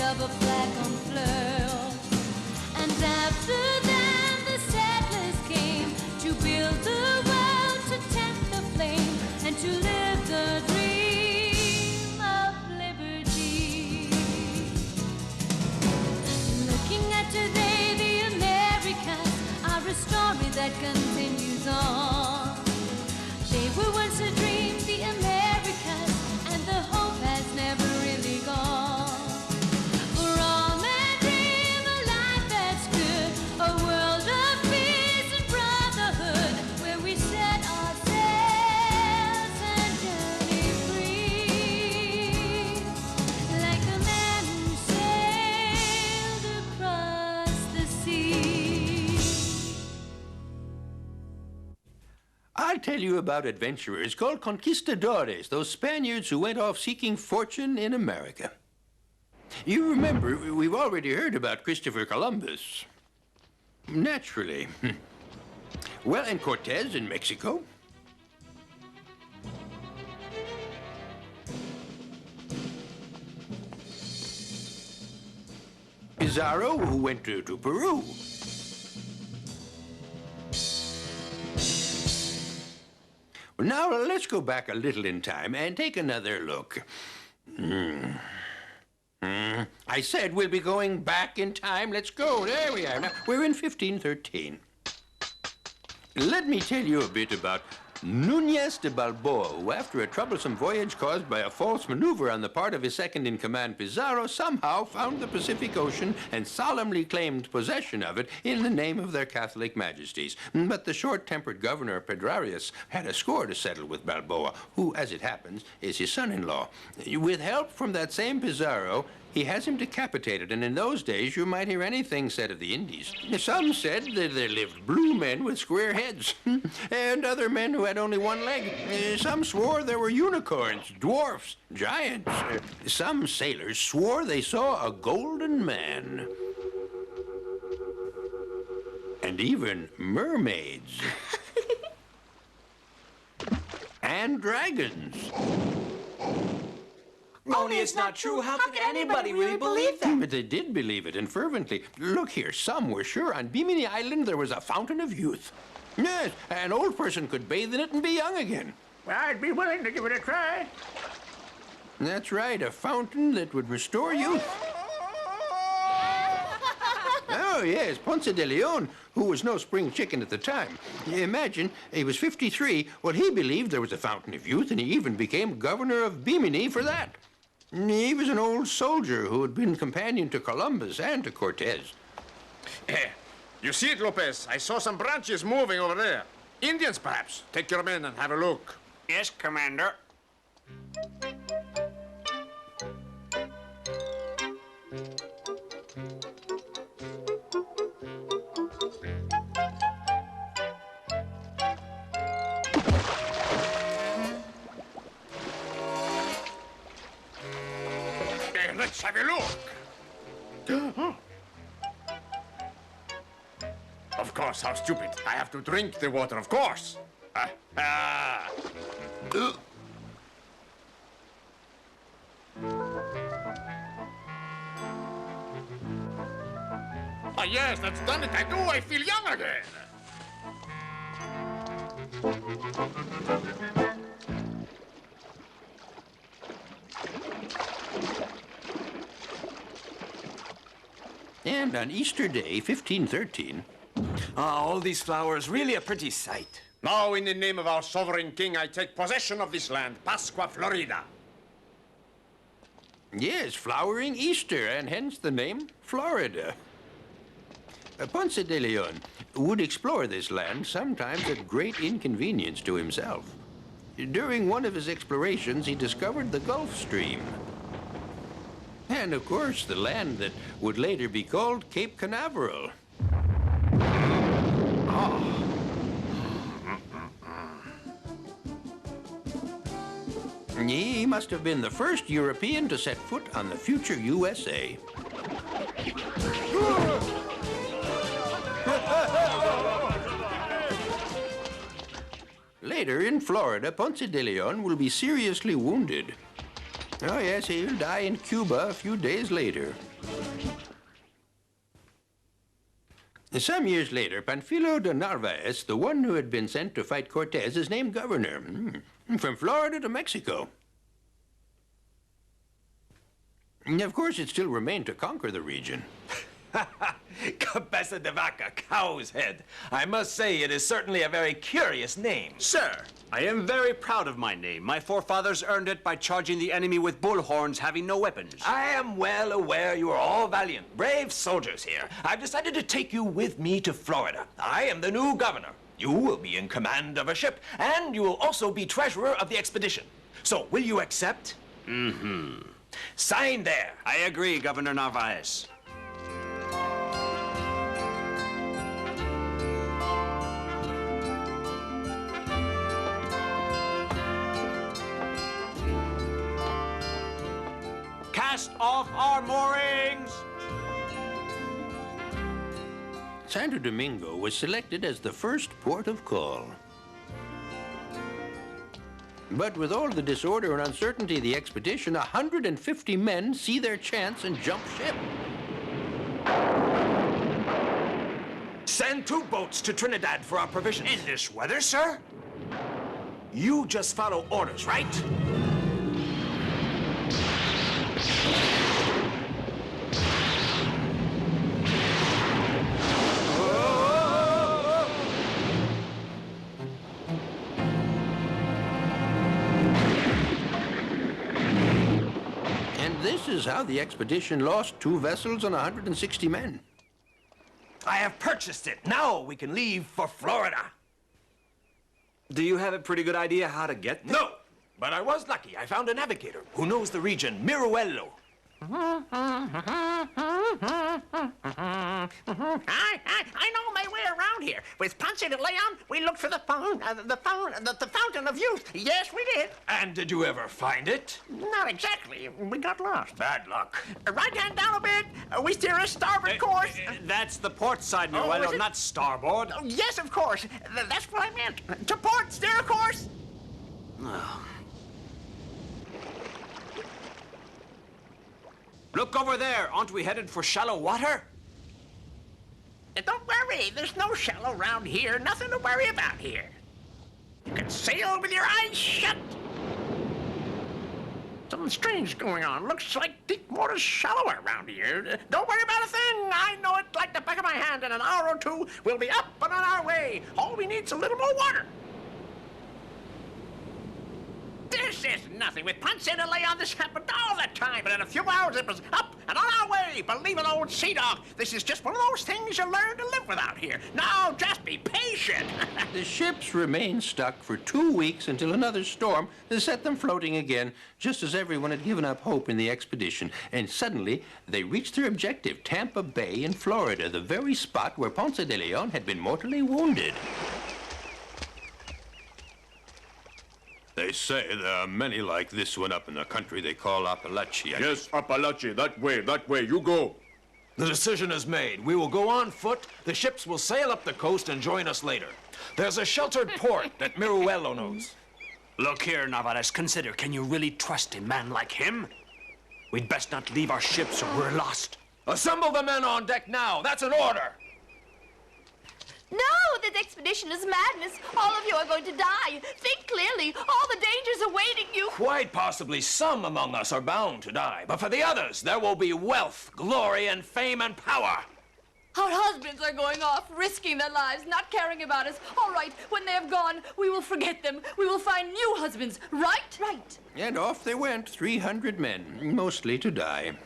of a flag on fleur. And after them the settlers came to build the world, to tend the flame, and to live the dream of liberty. Looking at today, the Americas are a story that continues on. They were once a dream, the Americas, and the hope has never really gone. For all men dream a life that's good, a world of peace and brotherhood, where we set our sails and journey free, like the man who sailed across the sea. I'll tell you about adventurers called Conquistadores, those Spaniards who went off seeking fortune in America. You remember, we've already heard about Christopher Columbus. Naturally. Well, and Cortez in Mexico. Pizarro, who went to Peru. Well, now, let's go back a little in time and take another look. I said we'll be going back in time. Let's go. There we are. Now, we're in 1513. Let me tell you a bit about Núñez de Balboa, who, after a troublesome voyage caused by a false maneuver on the part of his second-in-command Pizarro, somehow found the Pacific Ocean and solemnly claimed possession of it in the name of their Catholic majesties. But the short-tempered governor Pedrarius had a score to settle with Balboa, who, as it happens, is his son-in-law. With help from that same Pizarro, he has him decapitated, and in those days you might hear anything said of the Indies. Some said that there lived blue men with square heads, and other men who had only one leg. Some swore there were unicorns, dwarfs, giants. Some sailors swore they saw a golden man. And even mermaids. And dragons. Only it's not true. How could anybody really believe that? But they did believe it, and fervently. Look here, some were sure on Bimini Island there was a fountain of youth. Yes, an old person could bathe in it and be young again. Well, I'd be willing to give it a try. That's right, a fountain that would restore youth. Oh, yes, Ponce de Leon, who was no spring chicken at the time. Imagine, he was 53. Well, he believed there was a fountain of youth, and he even became governor of Bimini for that. He was an old soldier who had been companion to Columbus and to Cortez. You see it, Lopez? I saw some branches moving over there. Indians, perhaps. Take your men and have a look. Yes, Commander. Let's have a look. Of course, how stupid. I have to drink the water, of course. Ah, yes, that's done it. I do. I feel young again. And on Easter Day, 1513... all these flowers, really a pretty sight. Now, in the name of our sovereign king, I take possession of this land, Pascua, Florida. Yes, flowering Easter, and hence the name Florida. Ponce de Leon would explore this land, sometimes at great inconvenience to himself. During one of his explorations, he discovered the Gulf Stream. And, of course, the land that would later be called Cape Canaveral. He must have been the first European to set foot on the future USA. Later, in Florida, Ponce de Leon will be seriously wounded. Oh, yes, he'll die in Cuba a few days later. Some years later, Panfilo de Narvaez, the one who had been sent to fight Cortez, is named governor. From Florida to Mexico. And of course, it still remained to conquer the region. Cabeza de vaca, cow's head. I must say it is certainly a very curious name. Sir, I am very proud of my name. My forefathers earned it by charging the enemy with bullhorns, having no weapons. I am well aware you are all valiant, brave soldiers here. I've decided to take you with me to Florida. I am the new governor. You will be in command of a ship, and you will also be treasurer of the expedition. So, will you accept? Mm-hmm. Sign there. I agree, Governor Narvaez. Cast off our moorings! Santo Domingo was selected as the first port of call. But with all the disorder and uncertainty of the expedition, 150 men see their chance and jump ship. Send 2 boats to Trinidad for our provisions. In this weather, sir? You just follow orders, right? This is how the expedition lost 2 vessels and 160 men. I have purchased it. Now we can leave for Florida. Do you have a pretty good idea how to get there? No, but I was lucky. I found a navigator who knows the region, Miruello. I know my way around here. With Ponce de Leon, we looked for the fountain of youth. Yes, we did. And did you ever find it? Not exactly. We got lost. Bad luck. Right hand down a bit. We steer a starboard course. That's the port side, Oh, Noel, is it? not starboard. Oh, yes, of course. That's what I meant. To port, steer a course. Look over there. Aren't we headed for shallow water? Don't worry. There's no shallow round here. Nothing to worry about here. You can sail with your eyes shut. Something strange going on. Looks like deep water's shallower around here. Don't worry about a thing. I know it like the back of my hand. In an hour or 2, we'll be up and on our way. All we need's a little more water. This is nothing. With Ponce de Leon, this happened all the time. But in a few hours, it was up and on our way. Believe an old sea dog. This is just one of those things you learn to live without here. Now, just be patient. The ships remained stuck for 2 weeks until another storm set them floating again, just as everyone had given up hope in the expedition. And suddenly, they reached their objective, Tampa Bay in Florida, the very spot where Ponce de Leon had been mortally wounded. They say there are many like this one up in the country they call Appalachia. Yes, Appalachia. That way. You go. The decision is made. We will go on foot. The ships will sail up the coast and join us later. There's a sheltered port that Miruello knows. Look here, Narvaez. Consider, can you really trust a man like him? We'd best not leave our ships or we're lost. Assemble the men on deck now. That's an order. No, this expedition is madness. All of you are going to die. Think clearly. All the dangers awaiting you. Quite possibly some among us are bound to die. But for the others, there will be wealth, glory, and fame and power. Our husbands are going off, risking their lives, not caring about us. All right, when they have gone, we will forget them. We will find new husbands, right? Right. And off they went, 300 men, mostly to die.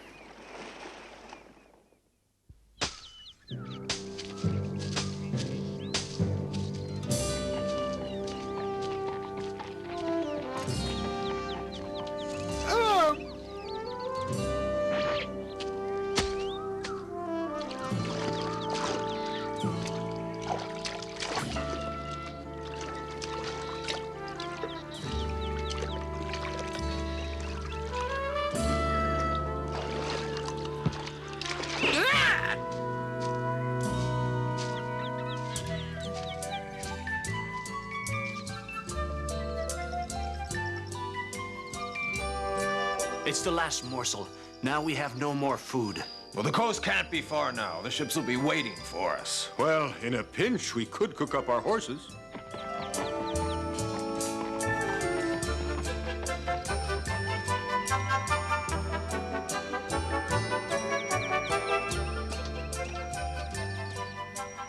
It's the last morsel. Now we have no more food. Well, the coast can't be far now. The ships will be waiting for us. Well, in a pinch, we could cook up our horses.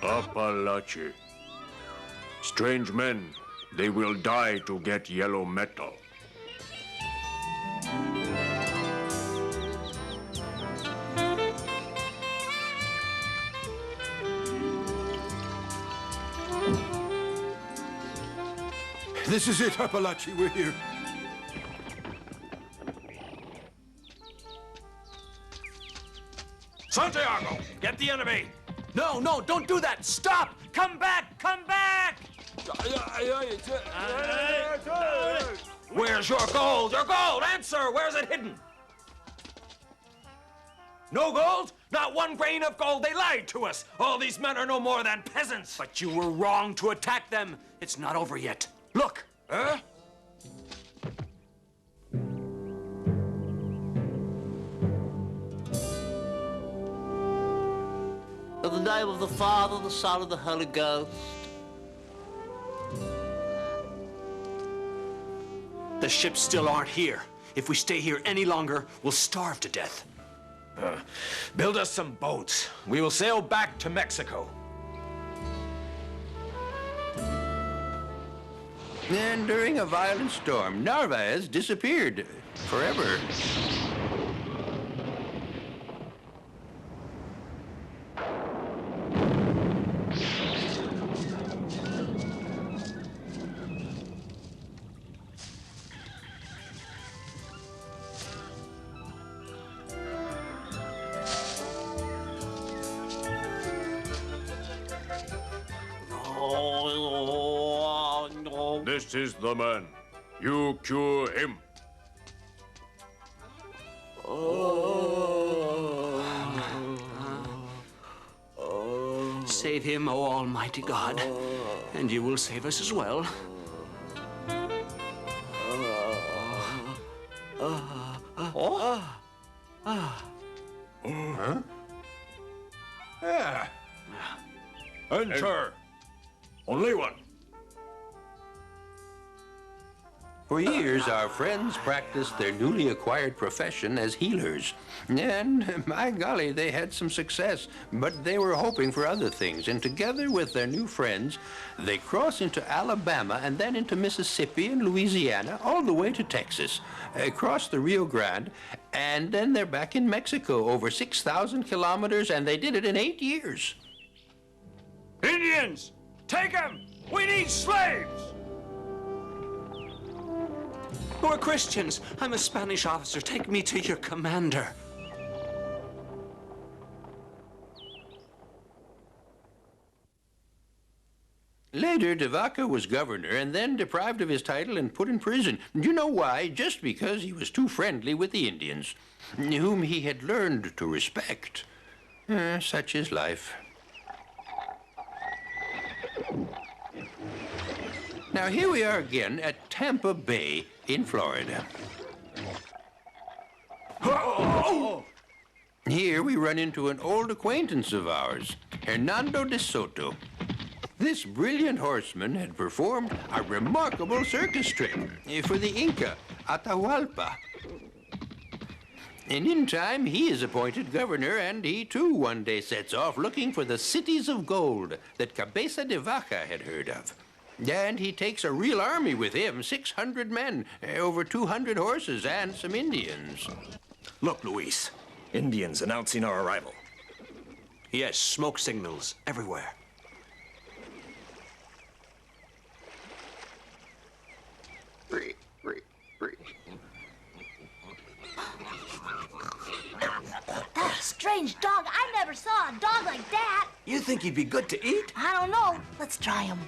Appalachia. Strange men, they will die to get yellow metal. This is it, Appalachia. We're here. Santiago, get the enemy! No, no, don't do that! Stop! Come back! Come back! Where's your gold? Your gold! Answer! Where's it hidden? No gold? Not one grain of gold. They lied to us. All these men are no more than peasants. But you were wrong to attack them. It's not over yet. Look! Huh? In the name of the Father, the Son, and the Holy Ghost. The ships still aren't here. If we stay here any longer, we'll starve to death. Build us some boats. We will sail back to Mexico. Then, during a violent storm, Narvaez disappeared forever. This is the man. You cure him. Save him, O Almighty God, and you will save us as well. Enter. Only one. For years, our friends practiced their newly acquired profession as healers. And, my golly, they had some success, but they were hoping for other things. And together with their new friends, they crossed into Alabama and then into Mississippi and Louisiana, all the way to Texas, across the Rio Grande, and then they're back in Mexico, over 6,000 kilometers, and they did it in 8 years. Indians! Take them! We need slaves! We're Christians. I'm a Spanish officer. Take me to your commander. Later, De Vaca was governor and then deprived of his title and put in prison. Do you know why? Just because he was too friendly with the Indians, whom he had learned to respect. Such is life. Now, here we are again at Tampa Bay in Florida. Here we run into an old acquaintance of ours, Hernando de Soto. This brilliant horseman had performed a remarkable circus trick for the Inca, Atahualpa. And in time, he is appointed governor, and he too one day sets off looking for the cities of gold that Cabeza de Vaca had heard of. And he takes a real army with him, 600 men, over 200 horses, and some Indians. Look, Luis. Indians announcing our arrival. Yes, smoke signals everywhere. That's a strange dog. I never saw a dog like that. You think he'd be good to eat? I don't know. Let's try him.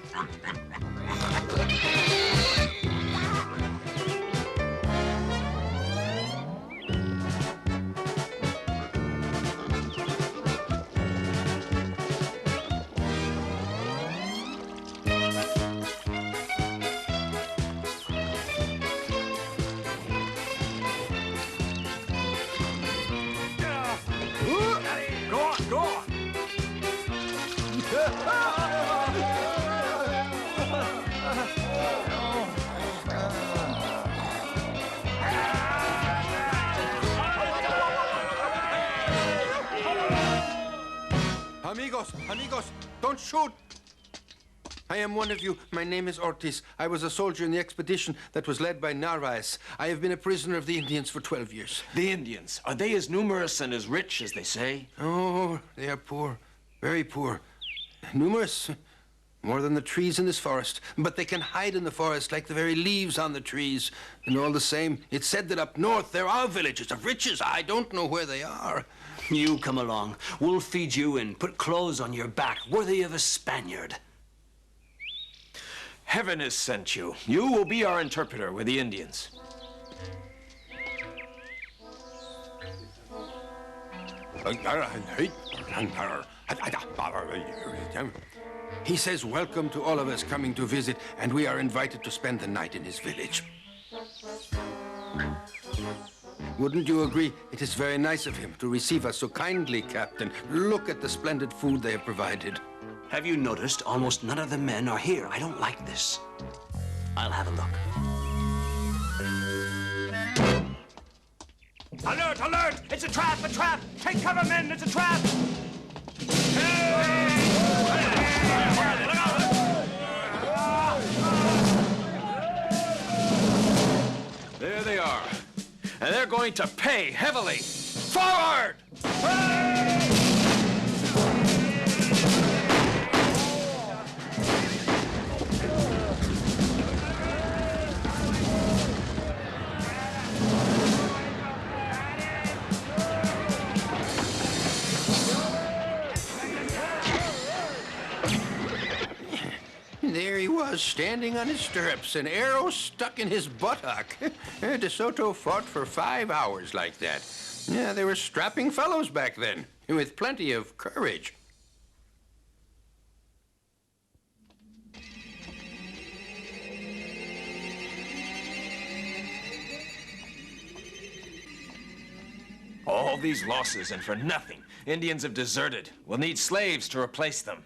Amigos, don't shoot! I am one of you. My name is Ortiz. I was a soldier in the expedition that was led by Narvaez. I have been a prisoner of the Indians for 12 years. The Indians, are they as numerous and as rich as they say? Oh, they are poor. Very poor. Numerous. More than the trees in this forest. But they can hide in the forest like the very leaves on the trees. And all the same, it's said that up north there are villages of riches. I don't know where they are. You come along. We'll feed you and put clothes on your back worthy of a Spaniard. Heaven has sent you. You will be our interpreter with the Indians. He says welcome to all of us coming to visit, and we are invited to spend the night in his village. Wouldn't you agree? It is very nice of him to receive us so kindly, Captain. Look at the splendid food they have provided. Have you noticed almost none of the men are here? I don't like this. I'll have a look. Alert, alert! It's a trap, a trap! Take cover, men, it's a trap! There they are. And they're going to pay heavily. Forward! There he was, standing on his stirrups, an arrow stuck in his buttock. De Soto fought for 5 hours like that. Yeah, they were strapping fellows back then, with plenty of courage. All these losses and for nothing. Indians have deserted. We'll need slaves to replace them.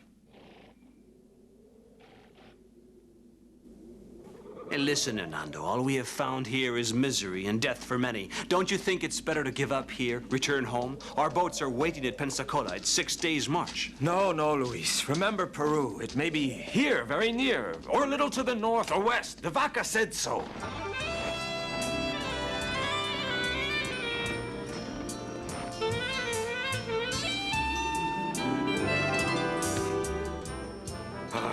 Hey, listen, Hernando, all we have found here is misery and death for many. Don't you think it's better to give up here, return home? Our boats are waiting at Pensacola. It's 6 days' march. No, no, Luis. Remember Peru. It may be here, very near, or a little to the north or west. The Vaca said so.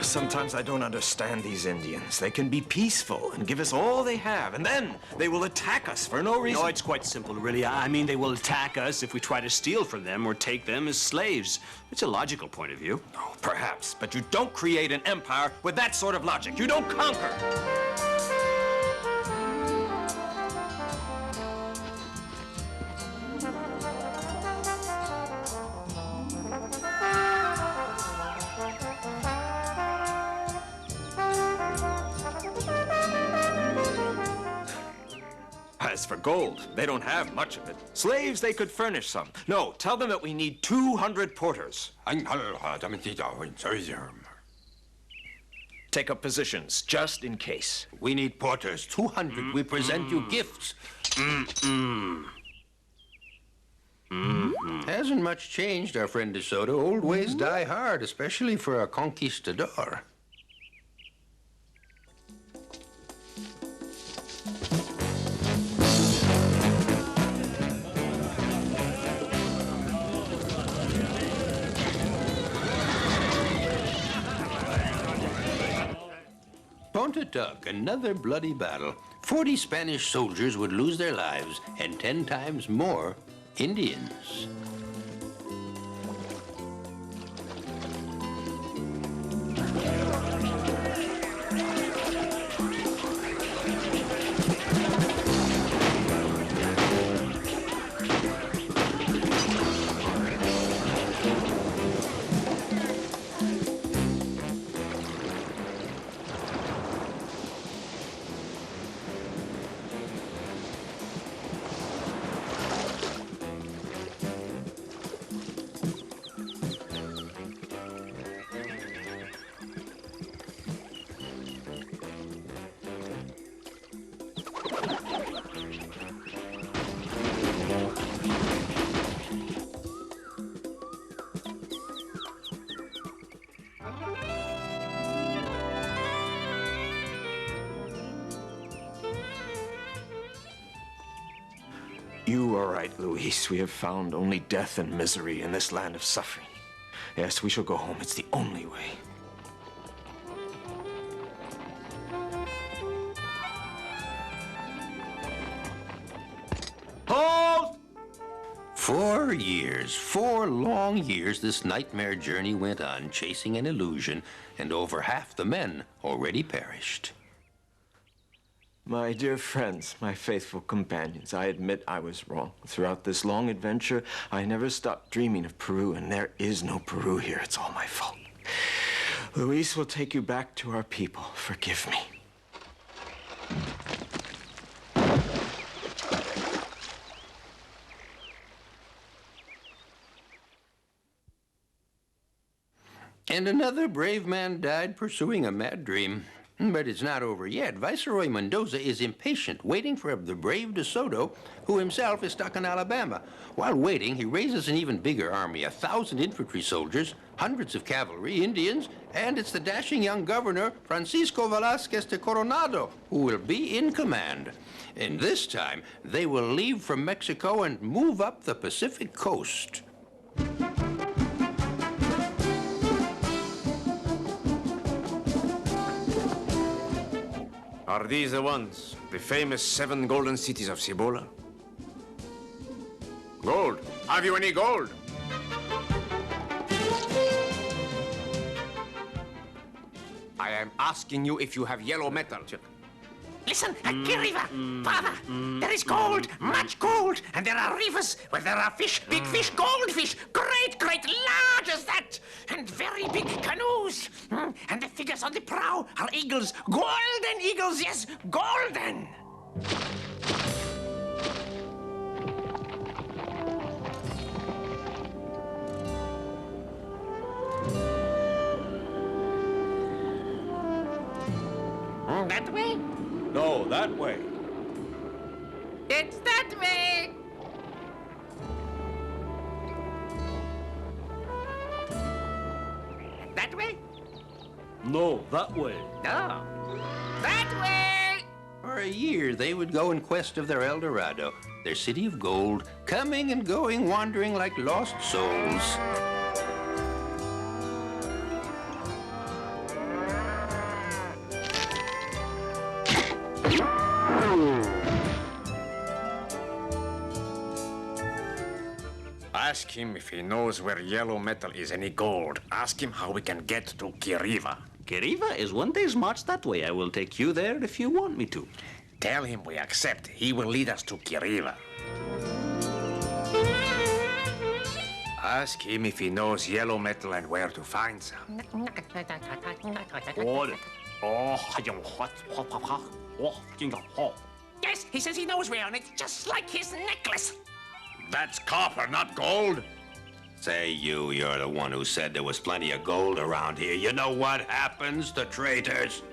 Sometimes I don't understand these Indians. They can be peaceful and give us all they have, and then they will attack us for no reason. No, it's quite simple, really. I mean, they will attack us if we try to steal from them or take them as slaves. It's a logical point of view. Oh, perhaps, but you don't create an empire with that sort of logic. You don't conquer. As for gold, they don't have much of it. Slaves, they could furnish some. No, tell them that we need 200 porters. Take up positions, just in case. We need porters, 200. We present you gifts. Hasn't much changed, our friend De Soto. Old ways die hard, especially for a conquistador. Pontotoc, another bloody battle. 40 Spanish soldiers would lose their lives, and 10 times more Indians. You are right, Luis. We have found only death and misery in this land of suffering. Yes, we shall go home. It's the only way. Halt! 4 years, 4 long years, this nightmare journey went on, chasing an illusion, and over half the men already perished. My dear friends, my faithful companions, I admit I was wrong. Throughout this long adventure, I never stopped dreaming of Peru, and there is no Peru here. It's all my fault. Luis will take you back to our people. Forgive me. And another brave man died pursuing a mad dream. But it's not over yet. Viceroy Mendoza is impatient, waiting for the brave De Soto, who himself is stuck in Alabama. While waiting, he raises an even bigger army, 1,000 infantry soldiers, hundreds of cavalry, Indians, and it's the dashing young governor, Francisco Velasquez de Coronado, who will be in command. And this time, they will leave from Mexico and move up the Pacific coast. Are these the ones? The famous 7 golden cities of Cibola? Gold. Have you any gold? I am asking you if you have yellow metal. Listen, aquí arriba, Father, there is gold, much gold, and there are rivers where there are fish, big fish, goldfish, great, large as that, and very big canoes. And the figures on the prow are eagles, golden eagles, yes, golden. That way? No, that way. It's that way. That way? No, that way. No. That way! For a year, they would go in quest of their El Dorado, their city of gold, coming and going, wandering like lost souls. Ask him if he knows where yellow metal is any gold. Ask him how we can get to Kiriva. Kiriva is 1 day's march that way. I will take you there if you want me to. Tell him we accept. He will lead us to Kiriva. Ask him if he knows yellow metal and where to find some. Yes, he says he knows where, and it's just like his necklace. That's copper, not gold. Say, you're the one who said there was plenty of gold around here. You know what happens to traitors?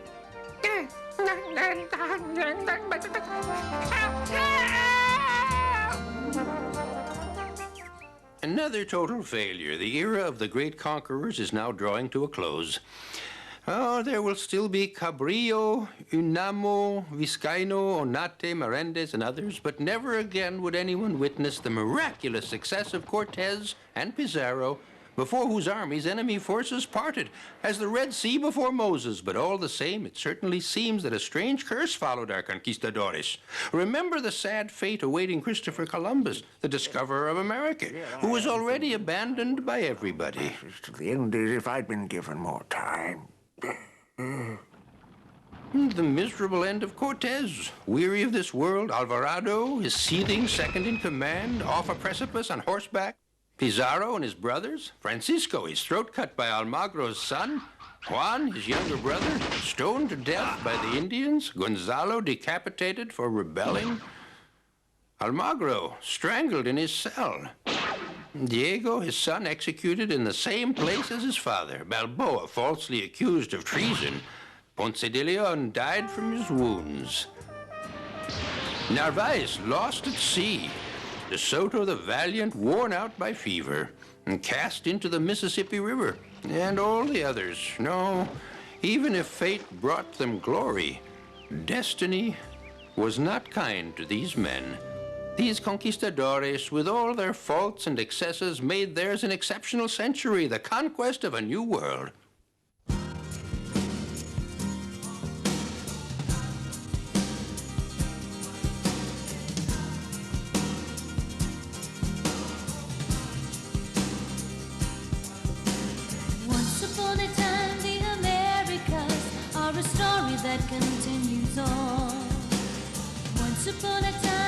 Another total failure. The era of the great conquerors is now drawing to a close. Oh, there will still be Cabrillo, Unamo, Vizcaino, Onate, Melendez, and others, but never again would anyone witness the miraculous success of Cortez and Pizarro, before whose armies enemy forces parted, as the Red Sea before Moses. But all the same, it certainly seems that a strange curse followed our conquistadores. Remember the sad fate awaiting Christopher Columbus, the discoverer of America, who was already abandoned by everybody. The Indies, if I'd been given more time. The miserable end of Cortez. Weary of this world, Alvarado, his seething second in command, off a precipice on horseback. Pizarro and his brothers. Francisco, his throat cut by Almagro's son. Juan, his younger brother, stoned to death by the Indians. Gonzalo, decapitated for rebelling. Almagro, strangled in his cell. Diego, his son, executed in the same place as his father. Balboa, falsely accused of treason. Ponce de Leon died from his wounds. Narvaez, lost at sea. De Soto, the valiant, worn out by fever, and cast into the Mississippi River. And all the others. No, even if fate brought them glory, destiny was not kind to these men. These conquistadores, with all their faults and excesses, made theirs an exceptional century, the conquest of a new world. Once upon a time, the Americas are a story that continues on. Once upon a time,